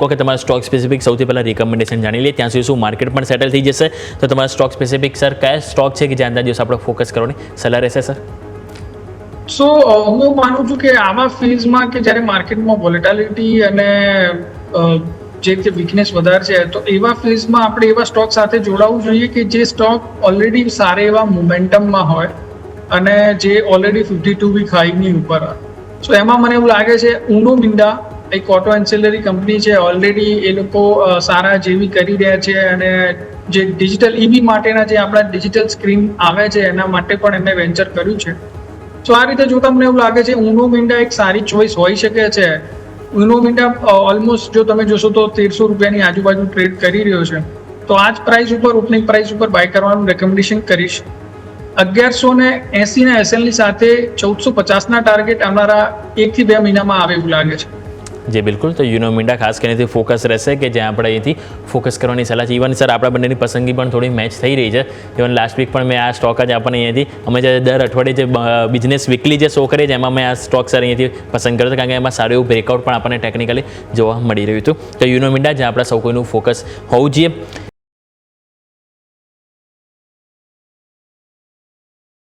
એક વખત તમારા સ્ટોક સ્પેસિફિક સૌથી પહેલાં રિકમેન્ડેશન જાણી લઈએ, ત્યાં સુધી શું માર્કેટ પણ સેટલ થઈ જશે. તો તમારા સ્ટોક સ્પેસિફિક સર કયા સ્ટોક છે કે જે આજના દિવસ આપણે ફોકસ કરવાની સલાહ રહેશે સર? સો હું માનું છું કે આવા ફેઝમાં કે જ્યારે માર્કેટમાં વોલેટિલિટી અને જે રીતે વીકનેસ વધારે છે, તો એવા ફેઝમાં આપણે એવા સ્ટોક સાથે જોડાવવું જોઈએ કે જે સ્ટોક ઓલરેડી સારા એવા મોમેન્ટમમાં હોય અને જે ઓલરેડી 52 વીક હાઈની ઉપર હોય. સો એમાં મને એવું લાગે છે ઉનો મિન્ડા એક ઓટો એન્સિલરી કંપની છે, ઓલરેડી એ લોકો સારા જેવી કરી રહ્યા છે અને જે ડિજિટલ ઈવી માટેના જે આપણા ડિજિટલ સ્ક્રીન આવે છે એના માટે પણ એમને વેન્ચર કર્યું છે. સો આ રીતે જોતા મને એવું લાગે છે ઉનો મિન્ડા એક સારી ચોઇસ હોઈ શકે છે. ઉનો મિન્ડા ઓલમોસ્ટ જો તમે જોશો તો 1300 રૂપિયાની આજુબાજુ ટ્રેડ કરી રહ્યો છે. તો આ જ પ્રાઇસ ઉપર ઓપનિંગ પ્રાઇસ ઉપર બાય કરવાનું રેકમેન્ડેશન કરીશ. 1180 ના એસએલની સાથે 1450 ટાર્ગેટ આવનારા 1 થી 2 મહિનામાં આવે એવું લાગે છે. જી બિલકુલ. તો યુનો મિન્ડા ખાસ કરીને ફોકસ રહેશે કે જ્યાં આપણે અહીંથી ફોકસ કરવાની સલાહ છે. ઇવન સર આપણા બંનેની પસંદગી પણ થોડી મેચ થઈ રહી છે. ઇવન લાસ્ટ વીક પણ મેં આ સ્ટોક જ આપણને અહીંયાથી અમે જે દર અઠવાડિયે જે બિઝનેસ વીકલી જે શો કરીએ છીએ એમાં મેં આ સ્ટોક સર અહીંયાથી પસંદ કર્યો હતો, કારણ કે એમાં સારું એવું બ્રેકઆઉટ પણ આપણને ટેકનિકલી જોવા મળી રહ્યું હતું. તો યુનો મિન્ડા જ્યાં આપણા સૌ કોઈનું ફોકસ હોવું જોઈએ.